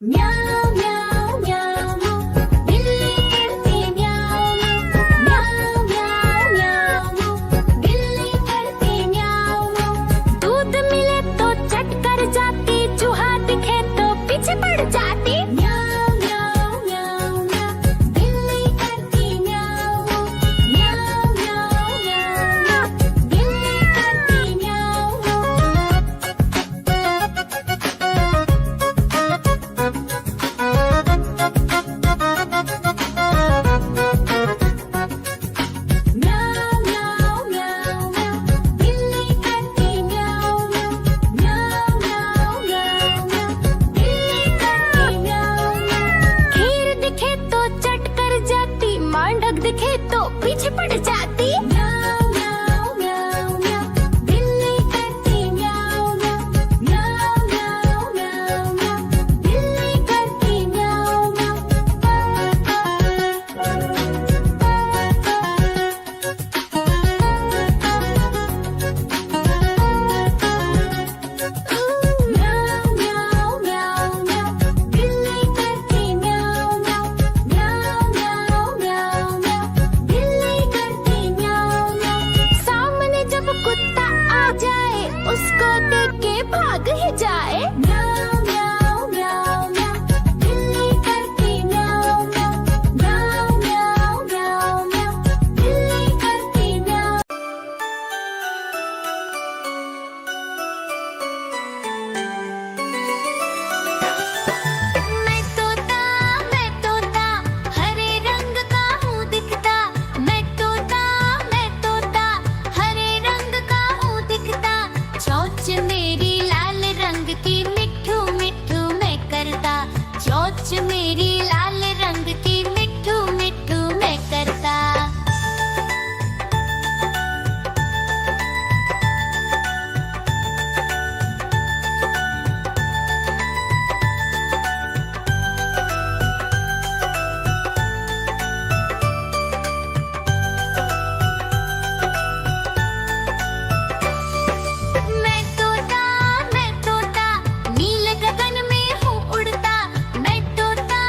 म्याऊं म्याऊं म्याऊं बिल्ली करती म्याऊं म्याऊं म्याऊं म्याऊं बिल्ली करती म्याऊं। दूध मिले तो चट कर जाती, चूहा दिखे तो पीछे पड़ जाती। म्याऊं म्याऊं म्याऊं म्याऊं बिल्ली करती म्याऊं म्याऊं म्याऊं म्याऊं बिल्ली करती म्याऊं। म्याऊं म्याऊं म्याऊं म्याऊं बिल्ली करती म्याऊं म्याऊं म्याऊं म्याऊं म्याऊं बिल्ली करती म्याऊं। खीर दिखे तो चट कर जाती, मांडक दिखे तो पीछे पड़ जाती। म्याऊं म्याऊं म्याऊं म्याऊं बिल्ली करती म्याऊं म्याऊं म्याऊं म्याऊं म्याऊं बिल्ली करती म्याऊं म्याऊं म्याऊं म्याऊं म्याऊं बिल्ली करती म्याऊं म्याऊं म्याऊं म्याऊं म्याऊं बिल्ली करती म्याऊं। सामने जब कुत्ता आ जाए, उसको देख के भाग ही जाए। म्याऊं म्याऊं म्याऊं म्याऊं बिल्ली करती म्याऊं म्याऊं म्याऊं म्याऊं म्याऊं बिल्ली करती म्याऊं। मैं तोता हरे रंग का हूँ दिखता। मैं तोता हरे रंग का हूँ दिखता। चोंच मेरी लाल रंग की, मिट्ठू मिट्ठू मैं करता। चोंच मेरी लाल रंग की, मिट्ठू मिट्ठू मैं करता। मैं तोता नीले गगन में हूँ उड़ता। मैं तोता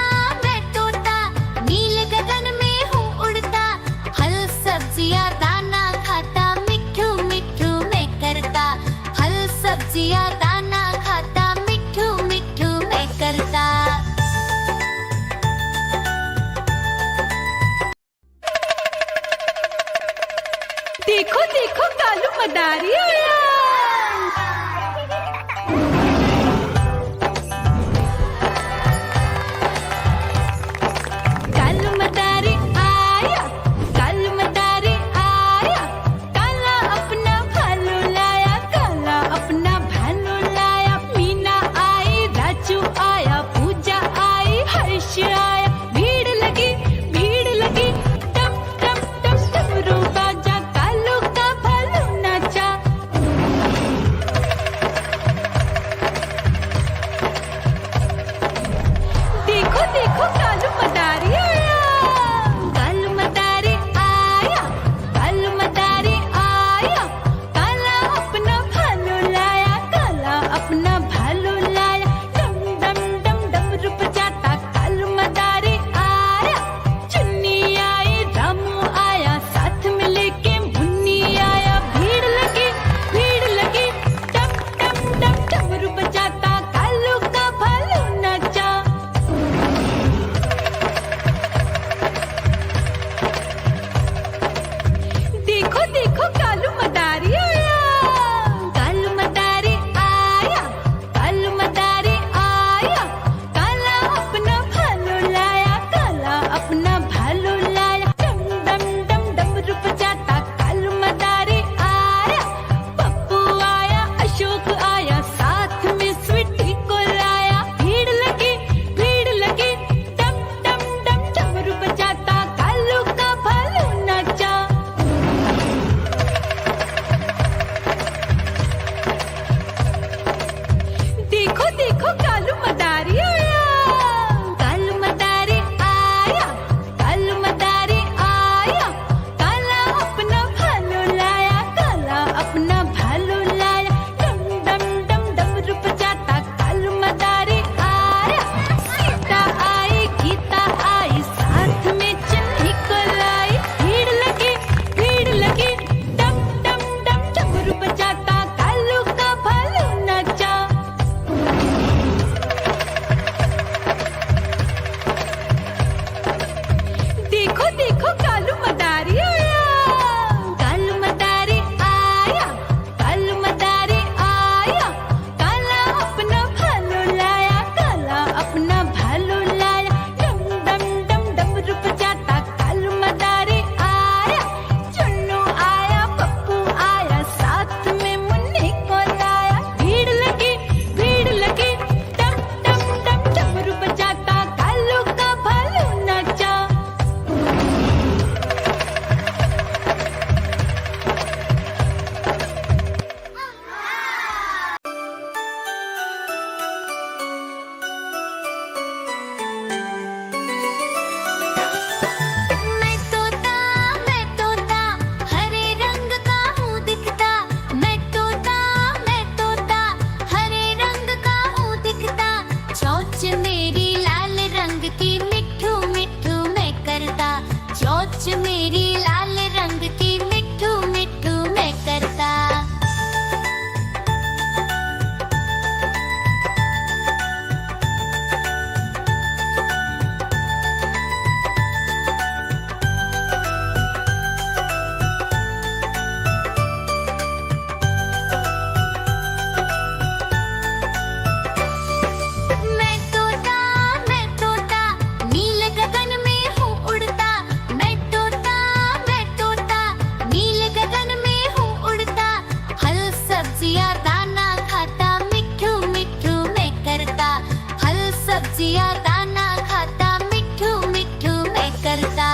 रसिया दाना खाता, मिठू मिठू मैं करता।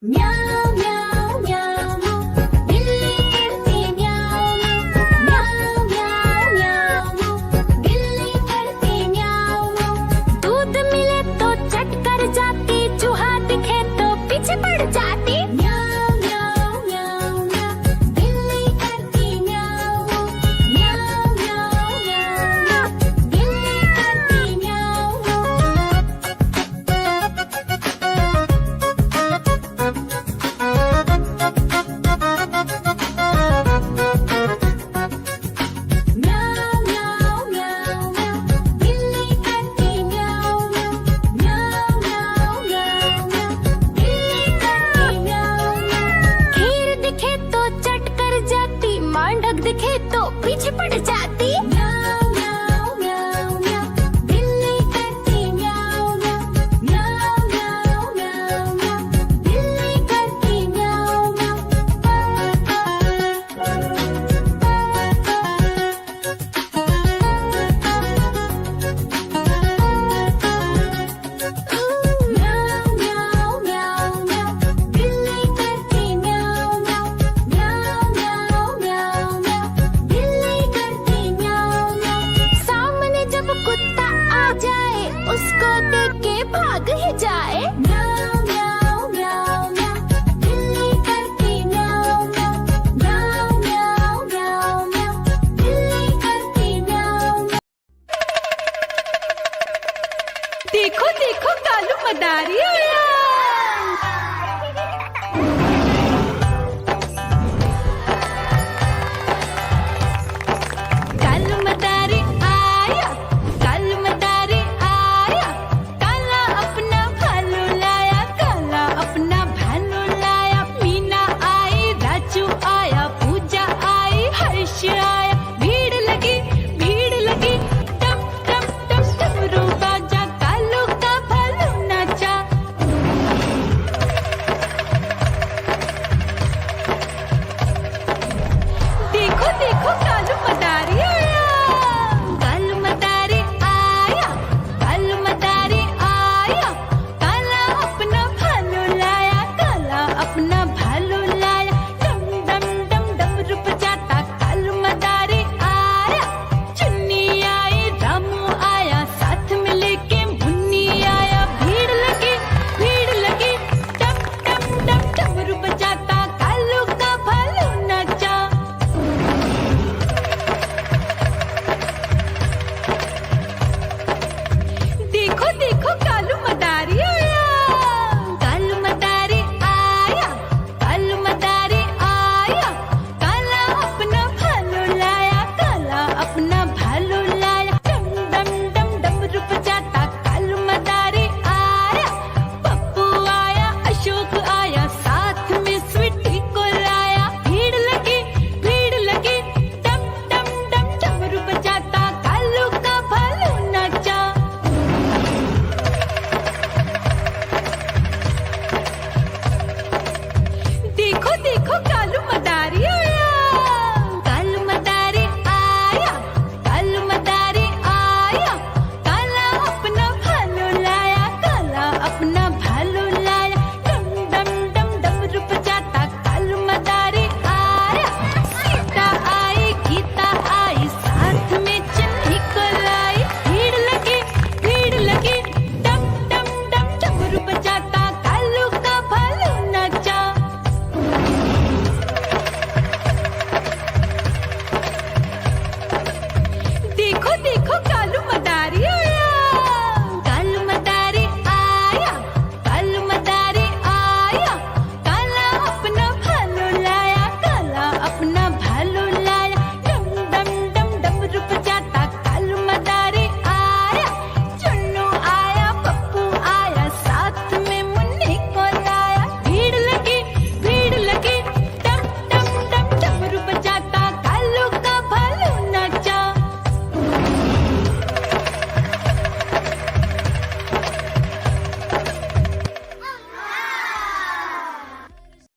म्याऊ म्याऊ म्याऊ, बिल्ली करती म्याऊ म्याऊ म्याऊ म्याऊ, बिल्ली करती म्याऊ। दूध मिले तो चट कर जाती, चूहा दिखे तो पीछे पड़ जाती। म्याऊ म्याऊ म्याऊ म्याऊ, बिल्ली करती म्याऊ म्याऊ म्याऊ म्याऊ, बिल्ली करती म्याऊ। म्याऊ म्याऊ म्याऊ म्याऊ, बिल्ली करती म्याऊ म्याऊ म्याऊ म्याऊ म्याऊ, बिल्ली करती म्याऊ। खीर दिखे तो चट कर जाती, मांडक दिखे तो पीछे पड़ जाती। म्याऊ म्याऊ म्याऊ म्याऊ, बिल्ली करती म्याऊ म्याऊ म्याऊ म्याऊ म्याऊ, बिल्ली करती म्याऊ म्याऊ म्याऊ म्याऊ म्याऊ, बिल्ली करती म्याऊ म्याऊ म्याऊ म्याऊ म्याऊ, बिल्ली करती म्याऊ म्याऊ। सामने जब कुत्ता आ जाए, उसको देख के भाग ही जाए। म्याऊ म्याऊ म्याऊ म्याऊ, बिल्ली करती म्याऊ म्याऊ म्याऊ म्याऊ म्याऊ, बिल्ली करती म्याऊ। देखो देखो कालू मदारी आया।